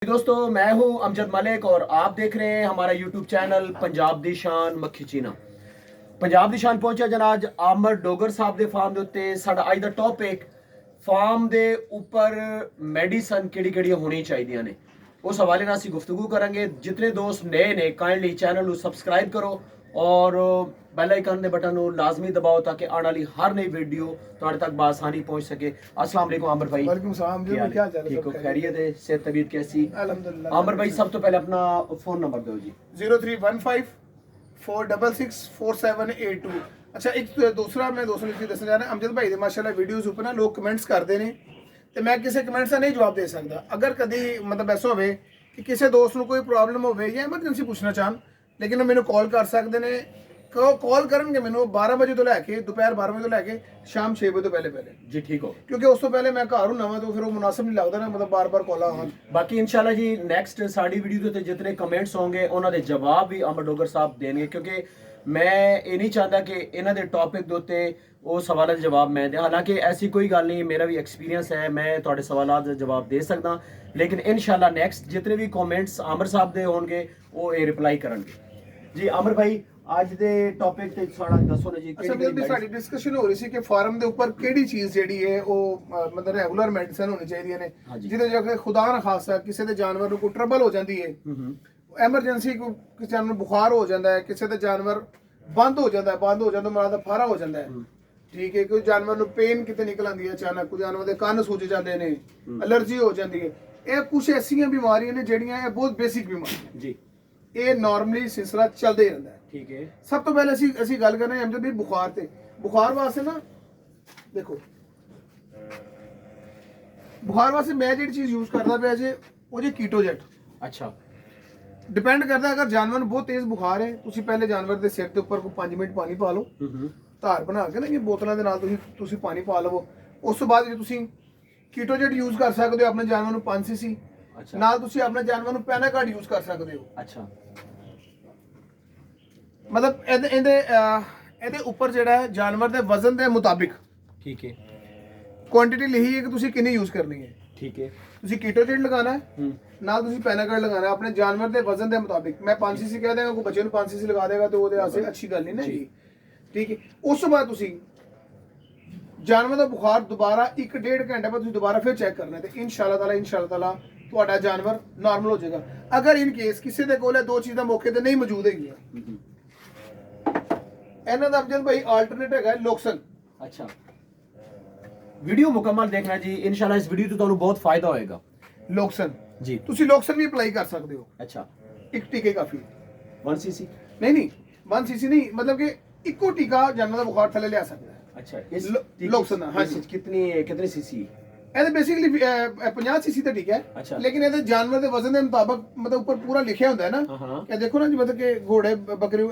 दोस्तों मैं हूं अमजद मलिक और आप देख रहे हैं हमारा यूट्यूब चैनल पंजाब दी शान मक्खी चीना। पंजाब दी शान पहुंचा जनाब आमर डोगर साहब दे फार्म दे उत्ते। साडा अज दा टॉपिक फार्म दे उपर मेडिसन केड़ी होनी चाहिए ने उस हवाले नाल असीं गुफ्तगू करांगे। जितने दोस्त नए ने काइंडली चैनल नूं सबसक्राइब करो और बेल आइकन दे बटन नूं लाजमी दबाओ ताकि आने वाली हर नई वीडियो तुहाडे तक बासानी पहुंच सके। अस्सलाम वालेकुम आमर भाई। वालेकुम सलाम जी, क्या हाल है? ठीक हो? खैरियत है? सेहत तबीयत कैसी? अल्हम्दुलिल्लाह। आमर भाई सब तो पहले अपना फोन नंबर दो जी। 0315 466 4782। अच्छा, एक तो दूसरा मैं दोस्तों ਨੂੰ ਦੱਸਣਾ ਚਾਹ ਰਿਹਾ ਅਮਜਦ ਭਾਈ ਦੇ ਮਾਸ਼ਾਅੱਲਾ ਵੀਡੀਓਜ਼ ਉੱਪਰ ਨਾ ਲੋਕ ਕਮੈਂਟਸ ਕਰਦੇ ਨੇ ਤੇ ਮੈਂ ਕਿਸੇ ਕਮੈਂਟਸ ਦਾ ਨਹੀਂ ਜਵਾਬ ਦੇ ਸਕਦਾ। ਅਗਰ ਕਦੀ ਮਤਲਬ ਐਸਾ ਹੋਵੇ ਕਿ ਕਿਸੇ ਦੋਸਤ ਨੂੰ ਕੋਈ ਪ੍ਰੋਬਲਮ ਹੋਵੇ ਜਾਂ ਐਮਰਜੈਂਸੀ ਪੁੱਛਣਾ ਚਾਹਣ, ਲੇਕਿਨ ਉਹ ਮੈਨੂੰ ਕਾਲ ਕਰ ਸਕਦੇ ਨੇ। ਕਾਲ ਕਰਨਗੇ ਮੈਨੂੰ 12 ਵਜੇ ਤੋਂ ਲੈ ਕੇ ਦੁਪਹਿਰ 12 ਵਜੇ ਤੋਂ ਲੈ ਕੇ ਸ਼ਾਮ 6 ਵਜੇ ਤੋਂ ਪਹਿਲੇ जी ठीक हो। ਕਿਉਂਕਿ ਉਸ ਤੋਂ ਪਹਿਲੇ ਮੈਂ ਘਰ ਹੁੰਨਾ ਵਾਂ ਤਾਂ ਫਿਰ ਉਹ ਮੁਨਾਸਿਬ ਨਹੀਂ ਲੱਗਦਾ ਨਾ, ਮਤਲਬ ਬਾਰ-ਬਾਰ ਕਾਲਾਂ ਆਉਣ। बाकी इंशाल्लाह जी नेक्स्ट साड़ी वीडियो ते जितने कमेंट्स होंगे उन्होंने जवाब भी अमर डोगर साहब देंगे, क्योंकि मैं ये नहीं चाहता कि इन्हों के टॉपिक के उत्ते वो सवालों के जवाब मैं दें। हालांकि ऐसी कोई गल नहीं, मेरा भी एक्सपीरियंस है, मैं थोड़े सवालों के जवाब दे सकदा। लेकिन इंशाल्लाह नेक्स्ट जितने भी कमेंट्स आमर साहब दे होंगे वो ये रिप्लाई करेंगे जी। आमर भाई ਅੱਜ ਦੇ ਟੌਪਿਕ ਤੇ ਸਾਡਾ ਦੱਸੋ ਨਾ ਜੀ। ਅੱਛਾ, ਮੇਰੀ ਸਾਡੀ ਡਿਸਕਸ਼ਨ ਹੋ ਰਹੀ ਸੀ ਕਿ ਫਾਰਮ ਦੇ ਉੱਪਰ ਕਿਹੜੀ ਚੀਜ਼ ਜਿਹੜੀ ਹੈ ਉਹ ਮਤਲਬ ਰੈਗੂਲਰ ਮੈਡੀਸਨ ਹੋਣੀ ਚਾਹੀਦੀਆਂ ਨੇ, ਜਿਹਦੇ ਜੇ ਖੁਦਾ ਨਾ ਖਾਸਾ ਕਿਸੇ ਦੇ ਜਾਨਵਰ ਨੂੰ ਕੋਈ ਟਰਬਲ ਹੋ ਜਾਂਦੀ ਹੈ, ਐਮਰਜੈਂਸੀ ਕੋਈ ਕਿਸੇ ਜਾਨਵਰ ਨੂੰ ਬੁਖਾਰ ਹੋ ਜਾਂਦਾ ਹੈ, ਕਿਸੇ ਦਾ ਜਾਨਵਰ ਬੰਦ ਹੋ ਜਾਂਦਾ ਮਤਲਬ ਫਾਰਾ ਹੋ ਜਾਂਦਾ ਹੈ, ਠੀਕ ਹੈ, ਕੋਈ ਜਾਨਵਰ ਨੂੰ ਪੇਨ ਕਿਤੇ ਨਿਕਲ ਆਉਂਦੀ ਹੈ ਅਚਾਨਕ, ਕੋਈ ਜਾਨਵਰ ਦੇ ਕੰਨ ਸੁੱਜ ਜਾਂਦੇ ਨੇ, ਐਲਰਜੀ ਹੋ ਜਾਂਦੀ ਹੈ। ਇਹ ਕੁਝ ਐਸੀਆਂ ਬਿਮਾਰੀਆਂ ਨੇ ਜਿਹੜੀਆਂ ਇਹ ਬਹੁਤ ਬੇਸਿਕ ਬਿਮਾਰੀਆਂ ਜੀ। ਇਹ ਨਾਰਮਲੀ ਸਿਲਸਿਲਾ ਚੱਲਦਾ ਹੀ ਰਹਿੰਦਾ ਹੈ, ਠੀਕ ਹੈ। ਸਭ ਤੋਂ ਪਹਿਲੇ ਅਸੀਂ ਗੱਲ ਕਰ ਰਹੇ ਹਾਂ ਅਮਜਦ ਵੀ ਬੁਖਾਰ ਤੇ। ਬੁਖਾਰ ਵਾਸਤੇ ਨਾ ਦੇਖੋ, ਬੁਖਾਰ ਵਾਸਤੇ ਮੈਂ ਜਿਹੜੀ ਚੀਜ਼ ਯੂਜ਼ ਕਰਦਾ ਪਿਆ ਜੇ ਉਹ ਜੀ ਕੀਟੋਜੈਟ। ਅੱਛਾ, ਡਿਪੈਂਡ ਕਰਦਾ ਅਗਰ ਜਾਨਵਰ ਨੂੰ ਬਹੁਤ ਤੇਜ਼ ਬੁਖਾਰ ਹੈ, ਤੁਸੀਂ ਪਹਿਲੇ ਜਾਨਵਰ ਦੇ ਸਿਰ ਦੇ ਉੱਪਰ ਕੋਈ 5 ਮਿੰਟ ਪਾਣੀ ਪਾ ਲਓ, ਧਾਰ ਬਣਾ ਕੇ ਨਾ ਇਹ ਬੋਤਲਾਂ ਦੇ ਨਾਲ ਤੁਸੀਂ ਪਾਣੀ ਪਾ ਲਵੋ। ਉਸ ਤੋਂ ਬਾਅਦ ਜੇ ਤੁਸੀਂ ਕੀਟੋਜੈਟ ਯੂਜ਼ ਕਰ ਸਕਦੇ ਹੋ ਆਪਣੇ ਜਾਨਵਰ ਨੂੰ 5 cc ਨਾਲ, ਤੁਸੀਂ ਆਪਣੇ ਜਾਨਵਰ ਨੂੰ ਪੈਨਾਕਾਰਡ ਯੂਜ਼ ਕਰ ਸਕਦੇ ਹੋ। ਅੱਛਾ, ਮਤਲਬ ਇਹਦੇ ਉੱਪਰ ਜਿਹੜਾ ਹੈ ਜਾਨਵਰ ਦੇ ਵਜ਼ਨ ਦੇ ਮੁਤਾਬਿਕ, ਠੀਕ ਹੈ, ਕੁਆਂਟੀਟੀ ਲਿਖੀ ਹੈ ਕਿ ਤੁਸੀਂ ਕਿੰਨੀ ਯੂਜ਼ ਕਰਨੀ ਹੈ, ਠੀਕ ਹੈ। ਤੁਸੀਂ ਕੀਟੋਜੈਟ ਲਗਾਉਣਾ ਹੈ ਨਾਲ ਤੁਸੀਂ ਪੈਨਾਕਾਰਡ ਲਗਾਉਣਾ ਹੈ ਆਪਣੇ ਜਾਨਵਰ ਦੇ ਵਜ਼ਨ ਦੇ ਮੁਤਾਬਿਕ। ਮੈਂ 5 cc ਕਹਿ ਦੇਗਾ, ਕੋਈ ਬੱਚੇ ਨੂੰ 5 cc ਲਗਾ ਦੇਗਾ ਤੇ ਉਹਦੇ ਵਾਸਤੇ ਅੱਛੀ ਗੱਲ ਨਹੀਂ ਨਾ ਜੀ, ਠੀਕ ਹੈ। ਉਸ ਤੋਂ ਬਾਅਦ ਤੁਸੀਂ ਜਾਨਵਰ ਦਾ ਬੁਖਾਰ ਦੁਬਾਰਾ 1-1.5 ਘੰਟੇ ਬਾਅਦ ਤੁਸੀਂ ਦੁਬਾਰਾ ਫਿਰ ਚੈੱਕ ਕਰਨਾ ਤੇ ਇਨਸ਼ਾਅੱਲਾ ਤਾਲਾ ਤੁਹਾਡਾ ਜਾਨਵਰ ਨਾਰਮਲ ਹੋ ਜਾਏਗਾ। ਅਗਰ ਇਨ ਕੇਸ ਕਿਸੇ ਦੇ ਕੋਲ ਇਹ ਦੋ ਚੀਜ਼ਾਂ ਮੌਕੇ ਤੇ ਨਹੀਂ ਮੌਜੂਦ ਹੈਗੀਆਂ, ਇਹਨਾਂ ਦਾ ਅਫਜ਼ਲ ਭਾਈ ਆਲਟਰਨੇਟ ਹੈਗਾ ਲੋਕਸਨ। ਅੱਛਾ, ਵੀਡੀਓ ਮੁਕੰਮਲ ਦੇਖਣਾ ਜੀ, ਇਨਸ਼ਾਅੱਲਾ ਇਸ ਵੀਡੀਓ ਤੋਂ ਤੁਹਾਨੂੰ ਬਹੁਤ ਫਾਇਦਾ ਹੋਏਗਾ। ਲੋਕਸਨ ਜੀ, ਤੁਸੀਂ ਲੋਕਸਨ ਵੀ ਅਪਲਾਈ ਕਰ ਸਕਦੇ ਹੋ। ਅੱਛਾ, ਇੱਕ ਟੀਕੇ ਕਾਫੀ। 1 cc ਨਹੀਂ 1 cc ਨਹੀਂ, ਮਤਲਬ ਕਿ ਇੱਕੋ ਟੀਕਾ ਜਾਨਵਰ ਦਾ ਬੁਖਾਰ ਥੱਲੇ ਲਿਆ ਸਕਦਾ ਹੈ। अच्छा, इस लोकसन हाँ जी। कितने सीसी? ਇਹਦੇ ਬੇਸਿਕਲੀ 50 cc ਤਾਂ ਠੀਕ ਹੈ। ਅੱਛਾ, ਲੇਕਿਨ ਇਹਦੇ ਜਾਨਵਰ ਦੇ ਵਜ਼ਨ ਦੇ ਮੁਤਾਬਕ ਮਤਲਬ ਉੱਪਰ ਪੂਰਾ ਲਿਖਿਆ ਹੁੰਦਾ ਹੈ ਨਾ, ਇਹ ਦੇਖੋ ਨਾ ਜੀ, ਮਤਲਬ ਕਿ ਘੋੜੇ ਬੱਕਰੀ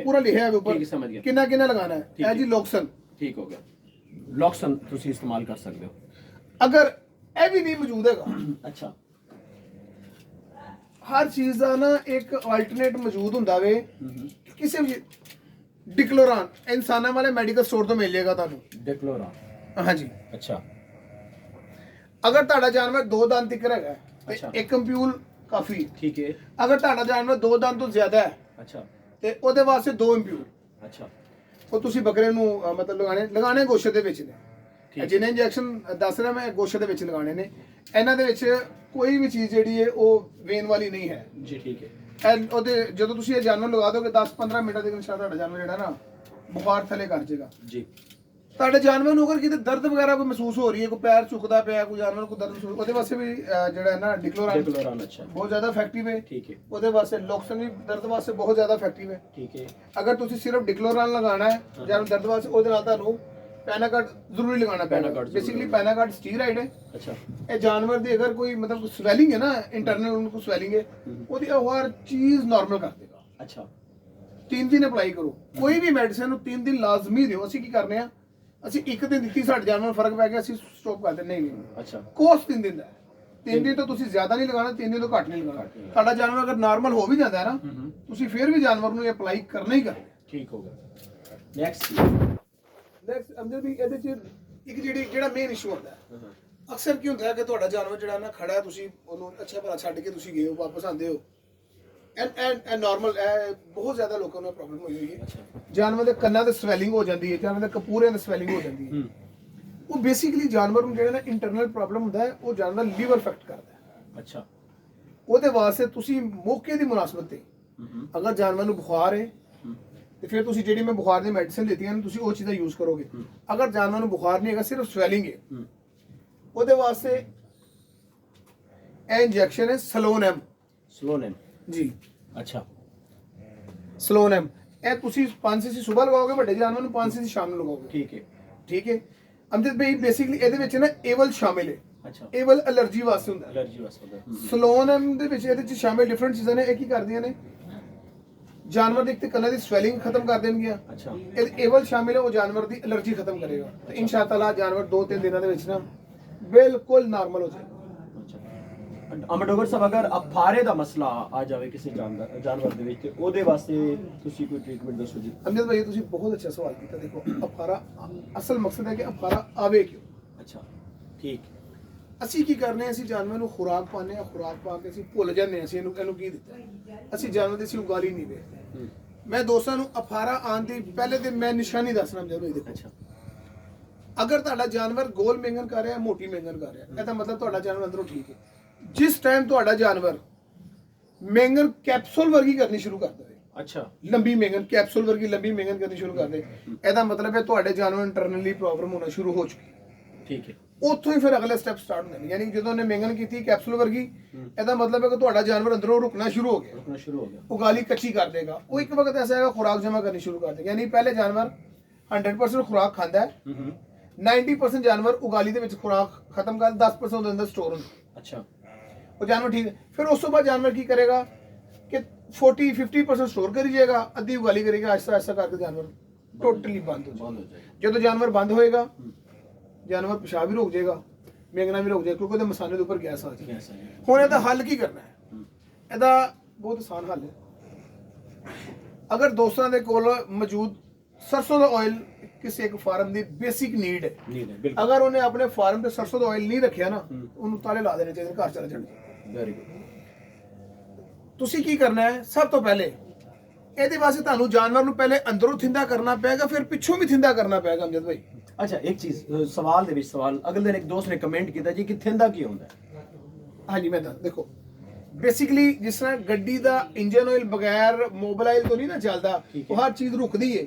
ਪੂਰਾ ਲਿਖਿਆ ਹੈ ਉੱਪਰ ਕਿੰਨਾ ਲਗਾਣਾ ਹੈ। ਇਹ ਜੀ ਲੋਕਸਨ, ਠੀਕ ਹੋ ਗਿਆ। ਲੋਕਸਨ ਤੁਸੀਂ ਇਸਤੇਮਾਲ ਕਰ ਸਕਦੇ ਹੋ। ਅਗਰ ਇਹ ਵੀ ਨਹੀਂ ਮੌਜੂਦ ਹੈਗਾ, ਅੱਛਾ, ਹਰ ਚੀਜ਼ ਦਾ ਨਾ ਇੱਕ ਆਲਟਰਨੇਟ ਮੌਜੂਦ ਹੁੰਦਾ ਵੇ। ਕਿਸੇ ਵੀ ਡਿਕਲੋਰਾਨ ਇਨਸਾਨਾਂ ਵਾਲੇ ਮੈਡੀਕਲ ਸਟੋਰ ਤੋਂ ਮਿਲ ਜਾਏਗਾ ਤੁਹਾਨੂੰ। ਡਿਕਲੋਰਾਨ, ਹਾਂਜੀ। ਅੱਛਾ, ਅਗਰ ਤੁਹਾਡਾ ਜਾਨਵਰ 2 ਦੰਦ ਤੱਕ ਹੈਗਾ ਤੇ ਇੱਕ ਕੰਪਿਊਲ ਕਾਫੀ, ਠੀਕ ਹੈ। ਅਗਰ ਤੁਹਾਡਾ ਜਾਨਵਰ 2 ਦੰਦ ਤੋਂ ਜ਼ਿਆਦਾ ਹੈ, ਅੱਛਾ, ਤੇ ਉਹਦੇ ਵਾਸਤੇ 2 ਇੰਪਿਊਲ। ਅੱਛਾ, ਉਹ ਤੁਸੀਂ ਬੱਕਰੇ ਨੂੰ ਮਤਲਬ ਲਗਾਣੇ ਗੋਸ਼ਤ ਦੇ ਵਿੱਚ ਨੇ। ਜਿਹਨੇ ਇੰਜੈਕਸ਼ਨ ਦੱਸ ਰਿਹਾ ਮੈਂ ਗੋਸ਼ਤ ਦੇ ਵਿੱਚ ਲਗਾਣੇ ਨੇ। ਇਹਨਾਂ ਦੇ ਵਿੱਚ ਕੋਈ ਵੀ ਚੀਜ਼ ਜਿਹੜੀ ਹੈ ਉਹ ਵੇਨ ਵਾਲੀ ਨਹੀਂ ਹੈ ਜੀ, ਠੀਕ ਹੈ। ਉਹਦੇ ਜਦੋਂ ਤੁਸੀਂ ਇਹ ਜਾਨਵਰ ਲਗਾ ਦੋਗੇ 10-15 ਮਿੰਟਾਂ ਦੇ ਵਿੱਚ ਤੁਹਾਡਾ ਜਾਨਵਰ ਜਿਹੜਾ ਨਾ ਬੁਖਾਰ ਥੱਲੇ ਕਰ ਜਾਏਗਾ ਜੀ। ਤੁਹਾਡੇ ਜਾਨਵਰ ਨੂੰ ਅਗਰ ਕਿਤੇ ਦਰਦ ਵਗੈਰਾ ਕੋਈ ਮਹਿਸੂਸ ਹੋ ਰਹੀ ਹੈ, ਕੋਈ ਪੈਰ ਝੁਕਦਾ ਪਿਆ, ਕੋਈ ਜਾਨਵਰ ਕੋਈ ਦਰਦ ਮਹਿਸੂਸ, ਉਹਦੇ ਵਾਸਤੇ ਵੀ ਜਿਹੜਾ ਹੈ ਨਾ ਡਿਕਲੋਰਾਨ ਅੱਛਾ ਬਹੁਤ ਜ਼ਿਆਦਾ ਇਫੈਕਟਿਵ ਹੈ, ਠੀਕ ਹੈ। ਉਹਦੇ ਵਾਸਤੇ ਲੋਕਸਨ ਵੀ ਦਰਦ ਵਾਸਤੇ ਬਹੁਤ ਜ਼ਿਆਦਾ ਇਫੈਕਟਿਵ ਹੈ, ਠੀਕ ਹੈ। ਅਗਰ ਤੁਸੀਂ ਸਿਰਫ ਡਿਕਲੋਰਾਨ ਲਗਾਉਣਾ ਹੈ ਜਾਨਵਰ ਦਰਦ ਵਾਸਤੇ, ਉਹਦੇ ਨਾਲ ਤੁਹਾਨੂੰ ਪੈਨਾਕਾਰਡ ਜ਼ਰੂਰੀ ਲਗਾਉਣਾ ਪੈਣਾ। ਬੇਸਿਕਲੀ ਪੈਨਾਕਾਰਡ ਸਟੀਰਾਇਡ ਹੈ। ਅੱਛਾ, ਇਹ ਜਾਨਵਰ ਦੀ ਅਗਰ ਕੋਈ ਮਤਲਬ ਸਵੈਲਿੰਗ ਹੈ ਨਾ, ਇੰਟਰਨਲ ਉਹਨੂੰ ਕੋਈ ਸਵੈਲਿੰਗ ਹੈ, ਉਹਦੀ ਹਰ ਚੀਜ਼ ਨਾਰਮਲ ਕਰ ਦੇਗਾ। ਅੱਛਾ, 3 ਦਿਨ ਅਪਲਾਈ ਕਰੋ। ਕੋਈ ਵੀ ਮੈਡੀਸਿਨ ਨੂੰ 3 ਦਿਨ ਲਾਜ਼ਮੀ ਦਿਓ। ਅਸੀਂ ਕੀ ਕਰਨੇ ਆ, ਅਸੀਂ 1 ਦਿਨ ਦਿੱਤੀ, ਸਾਡੇ ਜਾਨਵਰ ਨੂੰ ਫਰਕ ਪੈ ਗਿਆ, ਅਸੀਂ ਸਟਾਪ ਕਰ ਦਿੰਦੇ। ਨਹੀਂ, ਅੱਛਾ, ਕੋਰਸ 3 ਦਿਨ ਦਾ। 3 ਦਿਨ ਤੋਂ ਤੁਸੀਂ ਜ਼ਿਆਦਾ ਨਹੀਂ ਲਗਾਉਣਾ, 3 ਦਿਨ ਤੋਂ ਘੱਟ ਨਹੀਂ ਲਗਾਉਣਾ। ਤੁਹਾਡਾ ਜਾਨਵਰ ਅਗਰ ਨਾਰਮਲ ਹੋ ਵੀ ਜਾਂਦਾ ਹੈ ਨਾ, ਤੁਸੀਂ ਫਿਰ ਵੀ ਜਾਨਵਰ ਨੂੰ ਅਪਲਾਈ ਕਰਨਾ ਹੀ ਕਰਨਾ। ਠੀਕ ਹੋ ਗਿਆ। ਨੈਕਸਟ ਅੰਦਰ ਵੀ ਇਹਦੇ ਚ ਇੱਕ ਜਿਹੜਾ ਮੇਨ ਇਸ਼ੂ ਹੁੰਦਾ ਹੈ, ਅਕਸਰ ਕੀ ਹੁੰਦਾ ਹੈ ਕਿ ਤੁਹਾਡਾ ਜਾਨਵਰ ਜਿਹੜਾ ਨਾ ਖੜਾ ਹੈ, ਤੁਸੀਂ ਉਹਨੂੰ ਅੱਛਾ ਭਲਾ ਛੱਡ ਕੇ ਤੁਸੀਂ ਗਏ ਹੋ, ਵਾਪਸ ਆਉਂਦੇ ਹੋ, ਐਂਡ ਨਾਰਮਲ ਬਹੁਤ ਜ਼ਿਆਦਾ ਲੋਕਾਂ ਨੂੰ ਪ੍ਰੋਬਲਮ ਹੋਈ ਹੋਈ ਹੈ। ਜਾਨਵਰ ਦੇ ਕੰਨਾਂ ਤੇ ਸਵੈਲਿੰਗ ਹੋ ਜਾਂਦੀ ਹੈ, ਜਾਨਵਰ ਦੇ ਕਪੂਰਿਆਂ ਤੇ ਸਵੈਲਿੰਗ ਹੋ ਜਾਂਦੀ ਹੈ। ਉਹ ਬੇਸਿਕਲੀ ਜਾਨਵਰ ਨੂੰ ਜਿਹੜਾ ਨਾ ਇੰਟਰਨਲ ਪ੍ਰੋਬਲਮ ਹੁੰਦਾ ਹੈ, ਉਹ ਜਾਨਵਰ ਲੀਵਰ ਅਫੈਕਟ ਕਰਦਾ ਹੈ। ਅੱਛਾ, ਉਹਦੇ ਵਾਸਤੇ ਤੁਸੀਂ ਮੌਕੇ ਦੀ ਮੁਨਾਸਬਤ ਤੇ ਅਗਰ ਜਾਨਵਰ ਨੂੰ ਬੁਖਾਰ ਹੈ ਤੇ ਫਿਰ ਤੁਸੀਂ ਜਿਹੜੀ ਮੈਂ ਬੁਖਾਰ ਦੀ ਮੈਡੀਸਿਨ ਦਿੱਤੀਆਂ ਨੇ ਤੁਸੀਂ ਉਹ ਚੀਜ਼ਾਂ ਯੂਜ਼ ਕਰੋਗੇ। ਅਗਰ ਜਾਨਵਰ ਨੂੰ ਬੁਖਾਰ ਨਹੀਂ ਹੈਗਾ, ਸਿਰਫ ਸਵੈਲਿੰਗ ਹੈ, ਉਹਦੇ ਵਾਸਤੇ ਇਹ ਇੰਜੈਕਸ਼ਨ ਹੈ ਸਲੋਨਮ। ਸਲੋਨਮ ਜੀ, ਅੱਛਾ, ਸਲੋਨਮ ਇਹ ਤੁਸੀਂ 5 cc ਸਵੇਰ ਲਗਾਓਗੇ, ਵੱਡੇ ਜਾਨਵਰ ਨੂੰ 5 cc ਸ਼ਾਮ ਨੂੰ ਲਗਾਓਗੇ। ਠੀਕ ਹੈ, ਠੀਕ ਹੈ ਅਮਜਦ ਭਾਈ, ਬੇਸਿਕਲੀ ਇਹਦੇ ਵਿੱਚ ਨਾ ਏਵਲ ਸ਼ਾਮਿਲ ਹੈ। ਅੱਛਾ, ਏਵਲ ਐਲਰਜੀ ਵਾਸਤੇ ਹੁੰਦਾ ਹੈ। ਐਲਰਜੀ ਵਾਸਤੇ ਸਲੋਨਮ ਦੇ ਵਿੱਚ ਇਹਦੇ ਚ ਸ਼ਾਮਿਲ ਡਿਫਰੈਂਟ ਚੀਜ਼ਾਂ ਨੇ। ਇਹ ਕੀ ਕਰਦੀਆਂ ਨੇ, ਜਾਨਵਰ ਦੀ ਇੱਕ ਤੇ ਕੰਨਾਂ ਦੀ ਸਵੈਲਿੰਗ ਖਤਮ ਕਰ ਦੇਣਗੀਆਂ। ਅੱਛਾ, ਇਹ ਏਵਲ ਸ਼ਾਮਿਲ ਹੈ, ਉਹ ਜਾਨਵਰ ਦੀ ਐਲਰਜੀ ਖਤਮ ਕਰੇਗਾ ਤੇ ਇਨਸ਼ਾਅੱਲਾ ਜਾਨਵਰ 2-3 ਦਿਨਾਂ ਦੇ ਵਿੱਚ ਨਾ ਬਿਲਕੁਲ ਨਾਰਮਲ ਹੋ ਜਾਏਗਾ। ਅਮਰ ਡੋਗਰ ਸਾਹਿਬ, ਅਗਰ ਅਫਾਰੇ ਦਾ ਮਸਲਾ ਆ ਜਾਵੇ ਕਿਸੇ ਜਾਨਵਰ ਦੇ ਵਿੱਚ, ਤੇ ਉਹਦੇ ਵਾਸਤੇ ਤੁਸੀਂ ਕੋਈ ਟ੍ਰੀਟਮੈਂਟ ਦੱਸੋ ਜੀ। ਅਮਜਦ ਭਾਈ, ਤੁਸੀਂ ਬਹੁਤ ਅੱਛਾ ਸਵਾਲ ਕੀਤਾ। ਦੇਖੋ, ਅਫਾਰਾ ਅਸਲ ਮਕਸਦ ਹੈ ਕਿ ਅਫਾਰਾ ਆਵੇ ਕਿਉਂ। ਅੱਛਾ, ਠੀਕ, ਅਸੀਂ ਕੀ ਕਰਨੇ ਆ, ਅਸੀਂ ਜਾਨਵਰ ਨੂੰ ਖੁਰਾਕ ਪਾਉਂਦੇ ਆ, ਖੁਰਾਕ ਪਾ ਕੇ ਅਸੀਂ ਭੁੱਲ ਜਾਂਦੇ ਆ ਅਸੀਂ ਇਹਨੂੰ ਕੀ ਦਿੱਤਾ। ਅਸੀਂ ਜਾਨਵਰ ਦੀ ਅਸੀਂ ਉਗਾਲੀ ਨਹੀਂ ਵੇਖਦੇ। ਮੈਂ ਦੋਸਤਾਂ ਨੂੰ ਅਫਾਰਾ ਆਉਣ ਦੀ ਪਹਿਲੇ ਦਿਨ ਮੈਂ ਨਿਸ਼ਾਨੀ ਦੱਸਣਾ ਜਦੋਂ ਇਹ ਦੇਖੋ। ਅੱਛਾ, ਅਗਰ ਤੁਹਾਡਾ ਜਾਨਵਰ ਗੋਲ ਮੇਂਗਨ ਕਰ ਰਿਹਾ, ਮੋਟੀ ਮੇਂਗਨ ਕਰ ਰਿਹਾ, ਇਹਦਾ ਮਤਲਬ ਤੁਹਾਡਾ ਜਾਨਵਰ ਅੰਦਰੋਂ ਠੀਕ ਹੈ। ਜਿਸ ਟਾਈਮ ਤੁਹਾਡਾ ਜਾਨਵਰ ਮੇਂਗਨ ਕੈਪਸੂਲ ਵਰਗੀ ਕਰਨੀ ਸ਼ੁਰੂ ਕਰ ਦੇਵੇ, ਅੱਛਾ, ਲੰਬੀ ਮੇਂਗਨ, ਕੈਪਸੂਲ ਵਰਗੀ ਲੰਬੀ ਮੇਂਗਨ ਕਰਨੀ ਸ਼ੁਰੂ ਕਰ ਦੇ, ਇਹਦਾ ਮਤਲਬ ਹੈ ਤੁਹਾਡੇ ਜਾਨਵਰ ਇੰਟਰਨਲੀ ਪ੍ਰੋਬਲਮ ਹੋਣਾ ਸ਼ੁਰੂ ਹੋ ਚੁੱਕੀ ਹੈ। ਠੀਕ ਹੈ, ਉੱਥੋਂ ਹੀ ਫਿਰ ਅਗਲੇ ਸਟੈਪ ਸਟਾਰਟ ਹੁੰਦੇ ਨੇ। ਯਾਨੀ ਜਦੋਂ ਉਹਨੇ ਮੇਂਗਨ ਕੀਤੀ ਕੈਪਸੂਲ ਵਰਗੀ, ਇਹਦਾ ਮਤਲਬ ਹੈ ਕਿ ਤੁਹਾਡਾ ਜਾਨਵਰ ਅੰਦਰੋਂ ਰੁਕਣਾ ਸ਼ੁਰੂ ਹੋ ਗਿਆ, ਉਗਾਲੀ ਕੱਚੀ ਕਰ ਦੇਗਾ। ਉਹ ਇੱਕ ਵਕਤ ਐਸਾ ਹੈਗਾ ਖੁਰਾਕ ਜਮਾ ਕਰਨੀ ਸ਼ੁਰੂ ਕਰ ਦੇਗਾ। ਯਾਨੀ ਪਹਿਲੇ ਜਾਨਵਰ 100% ਖੁਰਾਕ ਖਾਂਦਾ ਹੈ, 90% ਜਾਨਵਰ ਉਗਾਲੀ ਦੇ ਵਿੱਚ ਖੁਰਾਕ ਖਤਮ ਕਰ 10% ਉਹਦੇ ਅੰਦਰ ਸਟੋਰ ਹੁੰਦਾ। ਅੱਛਾ, ਉਹ ਜਾਨਵਰ ਠੀਕ ਹੈ। ਫਿਰ ਉਸ ਤੋਂ ਬਾਅਦ ਜਾਨਵਰ ਕੀ ਕਰੇਗਾ ਕਿ 40-50% ਸਟੋਰ ਕਰੀ ਜਾਏਗਾ, ਅੱਧੀ ਉਗਾਲੀ ਕਰੇਗਾ, ਆਹਿਸਤਾ ਆਹਿਸਤਾ ਕਰਕੇ ਜਾਨਵਰ ਟੋਟਲੀ ਬੰਦ ਹੋ ਜਾਏਗਾ। ਜਦੋਂ ਜਾਨਵਰ ਬੰਦ ਹੋਏਗਾ, ਜਾਨਵਰ ਪਿਸ਼ਾਬ ਵੀ ਰੁਕ ਜਾਏਗਾ, ਮੇਂਗਣਾ ਵੀ ਰੁਕ ਜਾਏਗਾ, ਕਿਉਂਕਿ ਉਹਦੇ ਮਸਾਨੇ ਦੇ ਉੱਪਰ ਗੈਸ ਆ ਜਾਏਗੀ। ਹੁਣ ਇਹਦਾ ਹੱਲ ਕੀ ਕਰਨਾ ਹੈ? ਇਹਦਾ ਬਹੁਤ ਆਸਾਨ ਹੱਲ ਹੈ। ਅਗਰ ਦੋਸਤਾਂ ਦੇ ਕੋਲ ਮੌਜੂਦ ਸਰਸੋਂ ਦਾ ਆਇਲ ਕਿਸੇ ਇੱਕ ਫਾਰਮ ਦੀ ਬੇਸਿਕ ਨੀਡ ਹੈ, ਅਗਰ ਉਹਨੇ ਆਪਣੇ ਫਾਰਮ ਤੇ ਸਰਸੋਂ ਦਾ ਆਇਲ ਨਹੀਂ ਰੱਖਿਆ ਨਾ, ਉਹਨੂੰ ਤਾਲੇ ਲਾ ਦੇਣੇ ਚਾਹੀਦੇ, ਘਰ ਚਲੇ ਜਾਣੇ। Very good. ਤੁਸੀਂ ਕੀ ਕਰਨਾ ਹੈ, ਸਭ ਤੋਂ ਪਹਿਲੇ ਇਹਦੇ ਵਾਸਤੇ ਤੁਹਾਨੂੰ ਜਾਨਵਰ ਨੂੰ ਪਹਿਲੇ ਅੰਦਰੋਂ ਥਿੰਦਾ ਕਰਨਾ ਪਏਗਾ, ਫਿਰ ਪਿੱਛੋਂ ਵੀ ਥਿੰਦਾ ਕਰਨਾ ਪਏਗਾ ਅਮਜਦ ਭਾਈ। ਅੱਛਾ, ਇੱਕ ਚੀਜ਼ ਸਵਾਲ ਦੇ ਵਿੱਚ ਸਵਾਲ, ਅਗਲੇ ਦਿਨ ਇੱਕ ਦੋਸਤ ਨੇ ਕਮੈਂਟ ਕੀਤਾ ਜੀ ਕਿ ਥਿੰਦਾ ਕੀ ਹੁੰਦਾ ਹੈ? ਹਾਂਜੀ, ਮੈਂ ਦੱਸ, ਦੇਖੋ ਬੇਸਿਕਲੀ ਜਿਸ ਤਰ੍ਹਾਂ ਗੱਡੀ ਦਾ ਇੰਜਨ ਆਇਲ ਬਗੈਰ ਮੋਬਾਈਲ ਤੋਂ ਨਹੀਂ ਨਾ ਚੱਲਦਾ, ਉਹ ਹਰ ਚੀਜ਼ ਰੁਕਦੀ ਹੈ।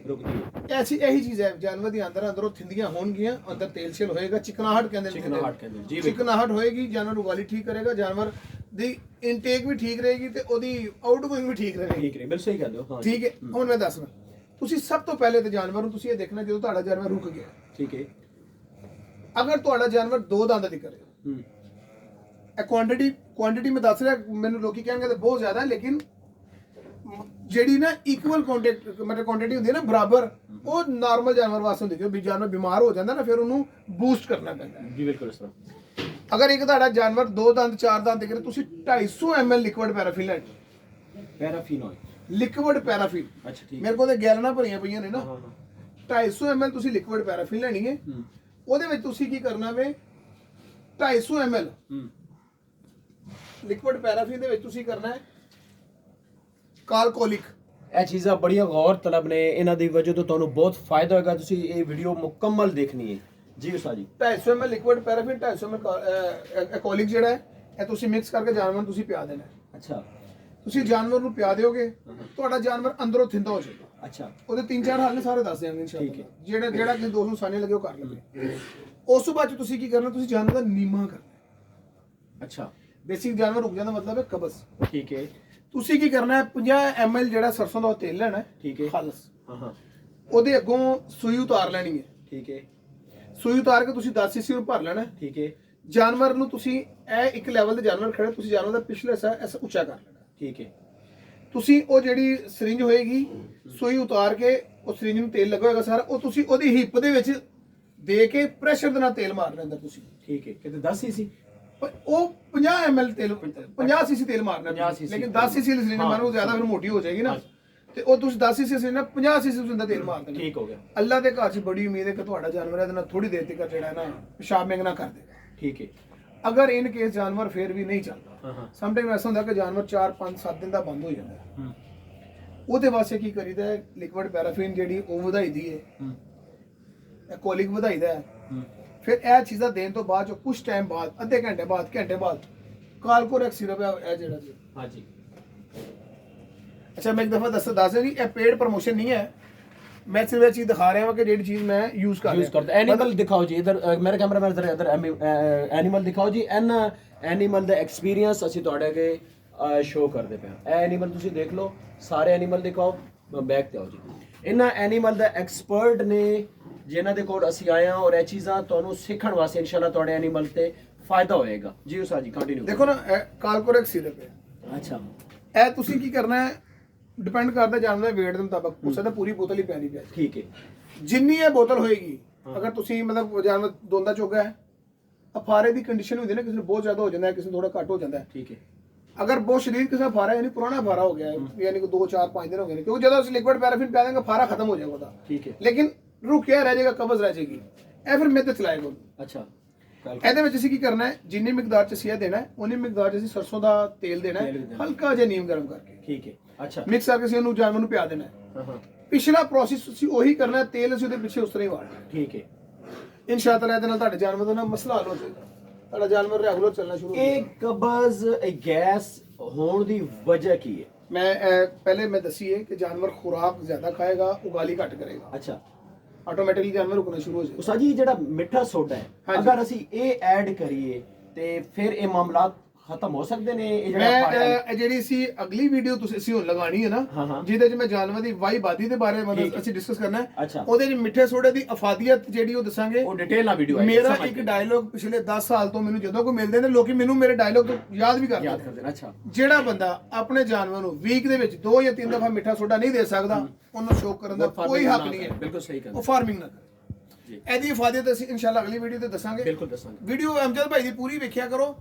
ਐਸੀ ਇਹੀ ਚੀਜ਼ ਹੈ, ਜਾਨਵਰ ਦੀ ਅੰਦਰੋਂ ਥਿੰਦੀਆਂ ਹੋਣਗੀਆਂ, ਅੰਦਰ ਤੇਲ ਛਿਲ ਹੋਏਗਾ, ਚਿਕਨਾਹਟ ਕਹਿੰਦੇ ਨੇ, ਚਿਕਨਾਹਟ ਹੋਏਗੀ, ਜਾਨਵਰ ਉਗਾਲੀ ਠੀਕ ਕਰੇਗਾ, ਜਾਨਵਰ ਦੀ ਇਨਟੇਕ ਵੀ ਠੀਕ ਰਹੇਗੀ ਤੇ ਉਹਦੀ ਆਊਟਗੋਇੰਗ ਵੀ ਠੀਕ ਰਹੇਗੀ। ਠੀਕ ਹੈ, ਬਿਲਕੁਲ ਸਹੀ ਕਹਿੰਦੇ ਹੋ। ਠੀਕ ਹੈ, ਹੁਣ ਮੈਂ ਦੱਸਣਾ, ਤੁਸੀਂ ਸਭ ਤੋਂ ਪਹਿਲੇ ਤੇ ਜਾਨਵਰ ਨੂੰ ਤੁਸੀਂ ਇਹ ਦੇਖਣਾ ਜਦੋਂ ਤੁਹਾਡਾ ਜਾਨਵਰ ਰੁਕ ਗਿਆ। ਠੀਕ ਹੈ, ਅਗਰ ਤੁਹਾਡਾ ਜਾਨਵਰ 2 ਦੰਦ ਦੀ ਕਰੇ, ਇਹ ਕੁਆਂਟੀਟੀ ਮੈਂ ਦੱਸ ਰਿਹਾ, ਮੈਨੂੰ ਲੋਕੀ ਕਹਿਣਗੇ ਤੇ ਬਹੁਤ ਜ਼ਿਆਦਾ ਹੈ, ਲੇਕਿਨ ਜਿਹੜੀ ਨਾ ਇਕੁਅਲ ਕੁਆਂਟੀਟੀ ਹੁੰਦੀ ਹੈ ਨਾ, ਬਰਾਬਰ, ਉਹ ਨਾਰਮਲ ਜਾਨਵਰ ਵਾਸਤੇ ਹੁੰਦੀ ਹੈ। ਕਿ ਜਾਨਵਰ ਬਿਮਾਰ ਹੋ ਜਾਂਦਾ ਨਾ, ਫਿਰ ਉਹਨੂੰ ਬੂਸਟ ਕਰਨਾ ਪੈਂਦਾ ਜੀ, ਬਿਲਕੁਲ ਇਸ ਤਰ੍ਹਾਂ। ਅਗਰ ਇੱਕ ਤੁਹਾਡਾ ਜਾਨਵਰ 2 ਦੰਦ 4 ਦੰਦ ਦੇ ਕਰੇ, ਤੁਸੀਂ 250 ml ਲਿਕਵਿਡ ਪੈਰਾਫਿਨ ਲੈਣੀ। Paraffin oil, liquid paraffin. ਅੱਛਾ, ਠੀਕ। ਮੇਰੇ ਕੋਲ ਤੇ ਗੈਲਨਾਂ ਭਰੀਆਂ ਪਈਆਂ ਨੇ ਨਾ। 250 ml ਤੁਸੀਂ ਲਿਕਵਿਡ ਪੈਰਾਫਿਨ ਲੈਣੀ ਹੈ। ਉਹਦੇ ਵਿੱਚ ਤੁਸੀਂ ਕੀ ਕਰਨਾ ਵੇ, 250 ml ਲਿਕਵਿਡ ਪੈਰਾਫਿਨ ਦੇ ਵਿੱਚ ਤੁਸੀਂ ਕਰਨਾ ਹੈ ਕਾਲਕੋਲਿਕ। ਇਹ ਚੀਜ਼ਾਂ ਬੜੀਆਂ ਗੌਰ ਤਲਬ ਨੇ, ਇਹਨਾਂ ਦੀ ਵਜ੍ਹਾ ਤੋਂ ਤੁਹਾਨੂੰ ਬਹੁਤ ਫਾਇਦਾ ਹੋਏਗਾ। ਤੁਸੀਂ ਇਹ ਵੀਡੀਓ ਮੁਕੰਮਲ ਦੇਖਣੀ ਹੈ ਜੀ ਉਸਤਾਦ ਜੀ। 250 ml liquid paraffin, 250 ml colic ਜਿਹੜਾ ਹੈ, ਇਹ ਤੁਸੀਂ ਮਿਕਸ ਕਰਕੇ ਜਾਨਵਰ ਨੂੰ ਤੁਸੀਂ ਪਿਆ ਦੇਣਾ। ਅੱਛਾ, ਤੁਸੀਂ ਜਾਨਵਰ ਨੂੰ ਪਿਆ ਦਿਓਗੇ, ਤੁਹਾਡਾ ਜਾਨਵਰ ਅੰਦਰੋਂ ਥਿੰਦਾ ਹੋ ਜਾਏਗਾ। ਅੱਛਾ, ਉਹਦੇ 3-4 ਹੱਲ ਨੇ, ਸਾਰੇ ਦੱਸ ਦਿਆਂਗੇ ਇਨਸ਼ਾਅੱਲਾ। ਠੀਕ ਹੈ। ਜਿਹੜਾ ਕਿਸੇ ਦੋਸਤ ਨੂੰ ਸਾਨੇ ਲੱਗੇ ਉਹ ਕਰ ਲਵੇ। ਉਸ ਤੋਂ ਬਾਅਦ ਤੁਸੀਂ ਕੀ ਕਰਨਾ, ਤੁਸੀਂ ਜਾਨਵਰ ਦਾ ਨੀਮਾ ਕਰਨਾ। ਅੱਛਾ, ਬੇਸਿਕ ਜਾਨਵਰ ਰੁਕ ਜਾਂਦਾ ਮਤਲਬ ਹੈ ਕਬਜ਼। ਠੀਕ ਹੈ। ਤੁਸੀਂ ਕੀ ਕਰਨਾ ਹੈ, 50 ml ਜਿਹੜਾ ਸਰਸੋਂ ਦਾ ਤੇਲ ਲੈਣਾ ਹੈ। ਠੀਕ ਹੈ, ਖਾਲਸ। ਹਾਂ, ਉਹਦੇ ਅੱਗੋਂ ਸੂਈ ਉਤਾਰ ਲੈਣੀ ਹੈ। ਠੀਕ ਹੈ। ਸੂਈ ਉਤਾਰ ਕੇ ਤੁਸੀਂ 10 cc ਨੂੰ ਭਰ ਲੈਣਾ। ਠੀਕ ਹੈ। ਜਾਨਵਰ ਨੂੰ ਤੁਸੀਂ ਇਹ ਇੱਕ ਲੈਵਲ ਤੇ ਜਾਨਵਰ ਖੜੇ, ਤੁਸੀਂ ਜਾਨਵਰ ਦਾ ਪਿਛਲਾ ਹਿੱਸਾ ਐਸਾ ਉੱਚਾ ਕਰ ਲੈਣਾ। ਠੀਕ ਹੈ। ਤੁਸੀਂ ਉਹ ਜਿਹੜੀ ਸਰਿੰਜ ਹੋਏਗੀ, ਸੂਈ ਉਤਾਰ ਕੇ ਉਹ ਸਰਿੰਜ ਨੂੰ ਤੇਲ ਲੱਗਾ ਹੋਏਗਾ ਸਾਰਾ, ਉਹ ਤੁਸੀਂ ਉਹਦੀ ਹਿੱਪ ਦੇ ਵਿੱਚ ਦੇ ਕੇ ਪ੍ਰੈਸ਼ਰ ਦੇ ਨਾਲ ਤੇਲ ਮਾਰਨਾ ਅੰਦਰ ਤੁਸੀਂ। ਠੀਕ ਹੈ। ਕਿਤੇ 10 cc ਉਹ 50 ml ਤੇਲ, 50 cc ਤੇਲ ਮਾਰਨਾ, ਲੇਕਿਨ 10 cc ਸਰਿੰਜ ਮਾਰੋ ਜ਼ਿਆਦਾ ਫਿਰ ਮੋਟੀ ਹੋ ਜਾਏਗੀ ਨਾ, ਤੇ ਉਹ ਤੁਸੀਂ 10 cc ਸਰਿੰਜ 50 cc ਤੁਸੀਂ ਅੰਦਰ ਤੇਲ ਮਾਰ ਦੇਣਾ। ਠੀਕ ਹੋ ਗਿਆ। ਅੱਲਾ ਦੇ ਘਰ 'ਚ ਬੜੀ ਉਮੀਦ ਹੈ ਕਿ ਤੁਹਾਡਾ ਜਾਨਵਰ ਇਹਦੇ ਨਾਲ ਥੋੜੀ ਦੇਰ ਤੱਕ ਜਿਹੜਾ ਹੈ ਨਾ ਪਿਸ਼ਾਬ ਮੇਂਗਣਾ ਕਰ ਦੇਗਾ। ठीक है। ਅਗਰ ਇਨ ਕੇਸ ਜਾਨਵਰ ਫਿਰ ਵੀ ਨਹੀਂ ਚੱਲਦਾ, हाँ ਸਮ ਟਾਈਮ ਐਸਾ ਹੁੰਦਾ ਕਿ ਜਾਨਵਰ 4 5 7 ਦਿਨ ਦਾ ਬੰਦ ਹੋ ਜਾਂਦਾ ਹੈ। ਉਹਦੇ ਵਾਸਤੇ ਕੀ ਕਰੀਦਾ ਹੈ, ਲਿਕਵਿਡ ਪੈਰਾਫਿਨ ਜਿਹੜੀ ਉਹ ਵਧਾਈ ਦੀ ਹੈ, ਕੋਲਿਕ ਵਧਾਈਦਾ ਹੈ। ਫਿਰ ਇਹ ਚੀਜ਼ਾਂ ਦੇਣ ਤੋਂ ਬਾਅਦ ਜੋ ਕੁਝ ਟਾਈਮ ਬਾਅਦ, ਅੱਧੇ ਘੰਟੇ ਬਾਅਦ ਕਾਲਕੋਰੈਕ ਸਿਰਪ ਹੈ ਇਹ ਜਿਹੜਾ ਜੀ। हाँ जी। ਅੱਛਾ, ਮੈਂ ਇੱਕ ਦਫਾ ਦੱਸ ਜੀ, ਇਹ ਪੇਡ ਪ੍ਰਮੋਸ਼ਨ ਨਹੀਂ ਹੈ, मैं सिर्फ ये चीज दिखा रहा हूँ कि जेडी चीज मैं यूज करता हूँ। एनिमल दिखाओ जी, इधर मेरा कैमरामैन इधर एनिमल दिखाओ जी। एन एनिमल ਦਾ ਐਕਸਪੀਰੀਅੰਸ ਅਸੀਂ ਤੁਹਾਡੇ ਅੱਗੇ ਸ਼ੋ ਕਰਦੇ ਪਏ ਹਾਂ। ਇਹ ਐਨੀਮਲ ਤੁਸੀਂ ਦੇਖ ਲਓ, ਸਾਰੇ ਐਨੀਮਲ ਦਿਖਾਓ, ਬੈਕ ਤੇ ਆਓ ਜੀ। ਇਹਨਾਂ ਐਨੀਮਲ ਦਾ ਐਕਸਪਰਟ ਨੇ ਜਿਨ੍ਹਾਂ ਦੇ ਕੋਲ ਅਸੀਂ ਆਏ ਹਾਂ, ਔਰ ਇਹ ਚੀਜ਼ਾਂ ਤੁਹਾਨੂੰ ਸਿੱਖਣ ਵਾਸਤੇ ਇਨਸ਼ਾਅੱਲਾ ਤੁਹਾਡੇ ਐਨੀਮਲ ਤੇ ਫਾਇਦਾ ਹੋਏਗਾ ਜੀ। ਉਸਤਾਦ ਜੀ ਕੰਟੀਨਿਊ ਦੇਖੋ ਨਾ, ਕਾਲਕੋਰੈਕ ਸਿਰਪ ਹੈ। ਅੱਛਾ, ਇਹ ਤੁਸੀਂ ਕੀ ਕਰਨਾ ਹੈ, डिपेंड करता जानवर वेट के मुताबिक उसे तो पूरी बोतल ही पैनी पे। ठीक है। जिन्नी ये बोतल होएगी, अगर तुसी मतलब जानवर दोंदा चोगा है, अफारे की कंडीशन होती है ना, किसी बहुत ज्यादा हो जाता है, किसी थोड़ा घट हो जाता है। ठीक है। अगर बहुत शरीर किसी अफारा यानी पुराना अफारा हो गया है, यानी कि 2 4 5 दिन हो गए, क्योंकि ज्यादा लिक्विड पैराफिन पै देंगे अफारा खत्म हो जाएगा। ठीक है। लेकिन रुकिया रह जाएगा, कब्ज रह जाएगी, ए फिर मिहनत चलाएगा। अच्छा, ਇਹਦੇ ਵਿੱਚ ਅਸੀਂ ਕੀ ਕਰਨਾ ਹੈ, ਜਿੰਨੀ ਮਿਕਦਾਰ ਚ ਅਸੀਂ ਇਹ ਦੇਣਾ ਹੈ, ਉਨੀ ਮਿਕਦਾਰ ਚ ਅਸੀਂ ਸਰਸੋਂ ਦਾ ਤੇਲ ਦੇਣਾ ਹੈ, ਹਲਕਾ ਜਿਹਾ ਨੀਮ ਗਰਮ ਕਰਕੇ। ਠੀਕ ਹੈ। ਅੱਛਾ, ਮਿਕਸ ਕਰਕੇ ਅਸੀਂ ਉਹਨੂੰ ਜਾਨਵਰ ਨੂੰ ਪਿਆ ਦੇਣਾ ਹੈ। ਹਾਂ, ਪਿਛਲਾ ਪ੍ਰੋਸੈਸ ਅਸੀਂ ਉਹੀ ਕਰਨਾ ਹੈ, ਤੇਲ ਅਸੀਂ ਉਹਦੇ ਪਿੱਛੇ ਉਸ ਤਰ੍ਹਾਂ ਹੀ ਵਾੜਨਾ। ਠੀਕ ਹੈ। ਇਨਸ਼ਾਅੱਲਾ ਇਹਦੇ ਨਾਲ ਤੁਹਾਡੇ ਜਾਨਵਰ ਦਾ ਨਾ ਮਸਲਾ ਹੱਲ ਹੋ ਜਾਏਗਾ, ਤੁਹਾਡਾ ਜਾਨਵਰ ਰੈਗੂਲਰ ਚੱਲਣਾ ਸ਼ੁਰੂ ਹੋ ਜਾਏਗਾ। ਇਹ ਕਬਜ਼ ਗੈਸ ਹੋਣ ਦੀ ਵਜ੍ਹਾ ਕੀ ਹੈ? ਮੈਂ ਪਹਿਲੇ ਮੈਂ ਦਸੀਏ ਕਿ ਜਾਨਵਰ ਖੁਰਾਕ ਜ਼ਿਆਦਾ ਖਾਏਗਾ, ਉਗਾਲੀ ਘੱਟ ਕਰੇਗਾ। ਅੱਛਾ, ਆਟੋਮੈਟਿਕਲੀ ਜਾਨਵਰ ਰੁਕਣਾ ਸ਼ੁਰੂ ਹੋ ਜਾਏਗਾ। ਉਸਤਾਦ ਜੀ, ਜਿਹੜਾ ਮਿੱਠਾ ਸੋਡਾ ਹੈ, ਅਗਰ ਅਸੀਂ ਇਹ ਐਡ ਕਰੀਏ ਤੇ ਫਿਰ ਇਹ ਮਾਮਲਾਤ ਖਤਮ ਹੋ ਸਕਦੇ ਨੇ? ਇਹ ਜਿਹੜਾ ਜਿਹੜੀ ਸੀ ਅਗਲੀ ਵੀਡੀਓ ਤੁਸੀਂ ਅਸੀਂ ਹੁਣ ਲਗਾਣੀ ਹੈ ਨਾ, ਜਿਹਦੇ ਚ ਮੈਂ ਜਾਨਵਰ ਦੀ ਵਾਈ ਬਾਦੀ ਦੇ ਬਾਰੇ ਮਤਲਬ ਅਸੀਂ ਡਿਸਕਸ ਕਰਨਾ ਹੈ। ਉਹਦੇ ਚ ਮਿੱਠੇ ਸੋਡੇ ਦੀ ਅਫਾਦੀਅਤ ਜਿਹੜੀ ਉਹ ਦੱਸਾਂਗੇ, ਉਹ ਡਿਟੇਲ ਨਾਲ ਵੀਡੀਓ ਹੈ। ਮੇਰਾ ਇੱਕ ਡਾਇਲੌਗ ਪਿਛਲੇ 10 ਸਾਲ ਤੋਂ ਮੈਨੂੰ ਜਦੋਂ ਕੋਈ ਮਿਲਦੇ ਨੇ ਲੋਕੀ ਮੈਨੂੰ ਮੇਰੇ ਡਾਇਲੌਗ ਤੋਂ ਯਾਦ ਵੀ ਕਰਦੇ ਨੇ। ਅੱਛਾ, ਜਿਹੜਾ ਬੰਦਾ ਆਪਣੇ ਜਾਨਵਰ ਨੂੰ ਵੀਕ ਦੇ ਵਿੱਚ 2 ਜਾਂ 3 ਦਫਾ ਮਿੱਠਾ ਸੋਡਾ ਨਹੀਂ ਦੇ ਸਕਦਾ, ਉਹਨੂੰ ਸ਼ੌਕ ਕਰਨ ਦਾ ਕੋਈ ਹੱਕ ਨਹੀਂ ਹੈ। ਬਿਲਕੁਲ ਸਹੀ ਕਹਿੰਦੇ, ਉਹ ਫਾਰਮਿੰਗ ਨਾ ਕਰੇ। ਇਹਦੀ ਅਫਾਦੀਅਤ ਅਸੀਂ ਇਨਸ਼ਾਅੱਲਾ ਅਗਲੀ ਵੀਡੀਓ ਤੇ ਦੱਸਾਂਗੇ। ਬਿਲਕੁਲ ਦੱਸਾਂਗੇ। ਵੀਡੀਓ ਅਮਜਦ ਭਾਈ ਦੀ ਪੂਰੀ ਵੇਖਿਆ ਕਰੋ।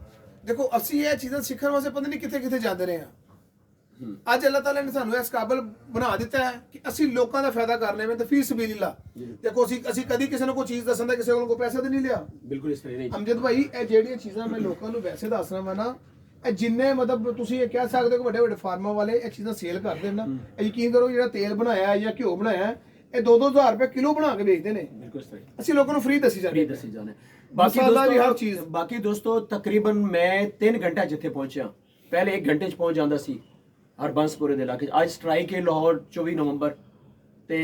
देखो ਅਸੀਂ ਇਹ ਚੀਜ਼ਾਂ ਸਿੱਖਣ ਵਾਸਤੇ ਪਤਾ ਨਹੀਂ ਕਿੱਥੇ ਜਾਂਦੇ ਰਹੇ ਹਾਂ। ਅੱਜ ਅੱਲਾਹ ਤਾਲਾ ਨੇ ਸਾਨੂੰ ਇਸ ਕਾਬਲ ਬਣਾ ਦਿੱਤਾ ਹੈ ਕਿ ਅਸੀਂ ਲੋਕਾਂ ਦਾ ਫਾਇਦਾ ਕਰ ਲਈਏ ਤੇ ਫੀ ਸਬੀਲਿਲlah। ਦੇਖੋ ਅਸੀਂ ਕਦੀ ਕਿਸੇ ਨੂੰ ਕੋਈ ਚੀਜ਼ ਦੱਸਣ ਦਾ ਕਿਸੇ ਕੋਲੋਂ ਕੋਈ ਪੈਸਾ ਤੇ ਨਹੀਂ ਲਿਆ। ਬਿਲਕੁਲ ਇਸ ਤਰ੍ਹਾਂ ਨਹੀਂ ਅਮਜਦ ਭਾਈ, ਇਹ ਜਿਹੜੀਆਂ ਚੀਜ਼ਾਂ ਮੈਂ ਲੋਕਾਂ ਨੂੰ ਵੈਸੇ ਦੱਸਣਾ ਵਾ ਨਾ, ਇਹ ਜਿੰਨੇ ਮਤਲਬ ਤੁਸੀਂ ਇਹ ਕਹਿ ਸਕਦੇ ਹੋ ਕਿ ਵੱਡੇ ਫਾਰਮਾਂ ਵਾਲੇ ਇਹ ਚੀਜ਼ਾਂ ਸੇਲ ਕਰਦੇ ਨੇ ਨਾ, ਯਕੀਨ ਕਰੋ ਜਿਹੜਾ ਤੇਲ ਬਣਾਇਆ ਜਾਂ ਘਿਓ ਬਣਾਇਆ ਇਹ 2-2 ਰੁਪਏ ਕਿਲੋ ਬਣਾ ਕੇ ਵੇਚਦੇ ਨੇ। ਬਿਲਕੁਲ ਸਹੀ। ਅਸੀਂ ਲੋਕਾਂ ਨੂੰ ਫ੍ਰੀ ਦੱਸੀ ਜਾਂਦੇ। ਬਾਕੀ ਦੋਸਤੋ ਤਕਰੀਬਨ ਮੈਂ 3 ਘੰਟੇ ਜਿੱਥੇ ਪਹੁੰਚਿਆ, ਪਹਿਲੇ 1 ਘੰਟੇ ਚ ਪਹੁੰਚ ਜਾਂਦਾ ਸੀ ਹਰਬੰਸਪੁਰੇ ਦੇ ਇਲਾਕੇ ਚ। ਅੱਜ ਸਟ੍ਰਾਈਕ ਹੈ ਲਾਹੌਰ 24 ਨਵੰਬਰ ਤੇ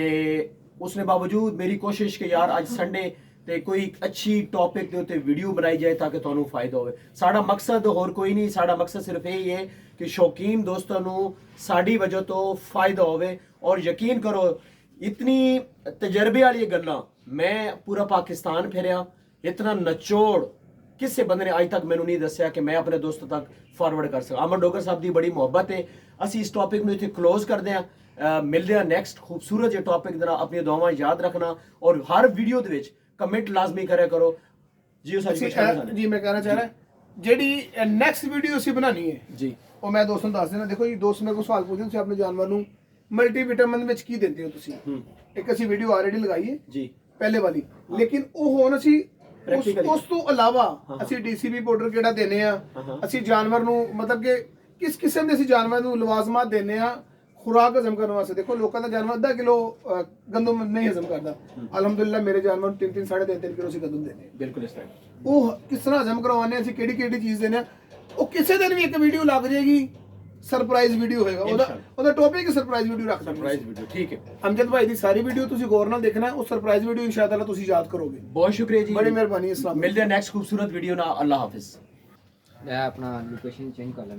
ਉਸਨੇ ਬਾਵਜੂਦ ਮੇਰੀ ਕੋਸ਼ਿਸ਼ ਕਿ ਯਾਰ ਅੱਜ ਸੰਡੇ ਤੇ ਕੋਈ ਅੱਛੀ ਟੌਪਿਕ ਦੇ ਉੱਤੇ ਵੀਡੀਓ ਬਣਾਈ ਜਾਏ ਤਾਂ ਕਿ ਤੁਹਾਨੂੰ ਫਾਇਦਾ ਹੋਵੇ। ਸਾਡਾ ਮਕਸਦ ਹੋਰ ਕੋਈ ਨਹੀਂ, ਸਾਡਾ ਮਕਸਦ ਸਿਰਫ ਇਹ ਹੀ ਹੈ ਕਿ ਸ਼ੌਕੀਨ ਦੋਸਤਾਂ ਨੂੰ ਸਾਡੀ ਵਜ੍ਹਾ ਤੋਂ ਫਾਇਦਾ ਹੋਵੇ। ਔਰ ਯਕੀਨ ਕਰੋ, ਇਤਨੀ ਤਜਰਬੇ ਵਾਲੀ ਗੱਲਾਂ ਮੈਂ ਪੂਰਾ ਪਾਕਿਸਤਾਨ ਫਿਰਿਆ, इतना नचोड़ किसी बंदे ने आज तक मैंने नहीं दसिया कि मैं अपने दोस्तों तक फॉरवर्ड कर सका। अमर डोगर साहब की बड़ी मुहब्बत है। असी इस टॉपिक में इतने क्लोज करते हैं, मिलते हैं नेक्स्ट खूबसूरत जो टॉपिक देना। अपनी दुआवां याद रखना और हर वीडियो दे विच कमेंट लाजमी करे करो जी। जी मैं कहना चाह रहा जेडी नेक्स्ट वीडियो असी बनानी है जी, और मैं दोस्तों दस देना। देखो जी, दोस्त मेरे को सवाल पूछते तुसीं अपने जानवर नूं मल्टीविटामिन विच की दिंदे हो तुसीं? एक असी वीडियो ऑलरेडी लगाई है जी, पहले वाली, लेकिन ਉਹ ਹੁਣ ਅਸੀਂ ਉਸ ਤੋਂ ਇਲਾਵਾ ਅਸੀਂ ਡੀਸੀਬੀ ਪਾਊਡਰ ਕਿਹੜਾ ਦਿੰਨੇ ਆ, ਅਸੀਂ ਜਾਨਵਰ ਨੂੰ ਮਤਲਬ ਕਿ ਕਿਸ ਕਿਸਮ ਦੇ ਅਸੀਂ ਜਾਨਵਰ ਨੂੰ ਲਵਾਜ਼ਮਾਤ ਦਿੰਨੇ ਆ ਖੁਰਾਕ ਹਜ਼ਮ ਕਰਨ ਵਾਸਤੇ। ਦੇਖੋ ਲੋਕਾਂ ਦਾ ਜਾਨਵਰ 1.5 ਕਿਲੋ ਗੰਦਮ ਨਹੀਂ ਹਜ਼ਮ ਕਰਦਾ, ਅਲਹਮਦੁਲਿਲਾ ਮੇਰੇ ਜਾਨਵਰ ਨੂੰ 3-3 3.5 ਕਿਲੋ ਅਸੀਂ ਗੰਦਮ ਦਿੰਨੇ। ਬਿਲਕੁਲ ਇਸ ਤਰ੍ਹਾਂ ਉਹ ਕਿਸ ਤਰ੍ਹਾਂ ਹਜ਼ਮ ਕਰਵਾਉਂਦੇ, ਅਸੀਂ ਕਿਹੜੀ ਚੀਜ਼ ਦਿੰਨੇ ਆ, ਉਹ ਕਿਸੇ ਦਿਨ ਵੀ ਇੱਕ ਵੀਡੀਓ ਲੱਗ ਜਾਏਗੀ, ਸਰਪ੍ਰਾਈਜ਼ ਵੀਡੀਓ ਹੋਏਗਾ। ਉਹਦਾ ਟੌਪਿਕ ਸਰਪ੍ਰਾਈਜ਼ ਵੀਡੀਓ ਰੱਖਦਾ, ਸਰਪ੍ਰਾਈਜ਼ ਵੀਡੀਓ। ਠੀਕ ਹੈ। ਅਮਜਦ ਭਾਈ ਦੀ ਸਾਰੀ ਵੀਡੀਓ ਤੁਸੀਂ ਗੌਰ ਨਾਲ ਦੇਖਣਾ, ਉਹ ਸਰਪ੍ਰਾਈਜ਼ ਵੀਡੀਓ ਇਨਸ਼ਾਅੱਲਾ ਤੁਸੀਂ ਯਾਦ ਕਰੋਗੇ। ਬਹੁਤ ਸ਼ੁਕਰੀਆ ਜੀ, ਬੜੀ ਮਿਹਰਬਾਨੀ। ਇਸਲਾਮ ਮਿਲਦੇ हैं नेक्स्ट खूबसूरत वीडियो ना। अल्लाह हाफिज। मैं अपना लोकेशन चेंज कर लेना।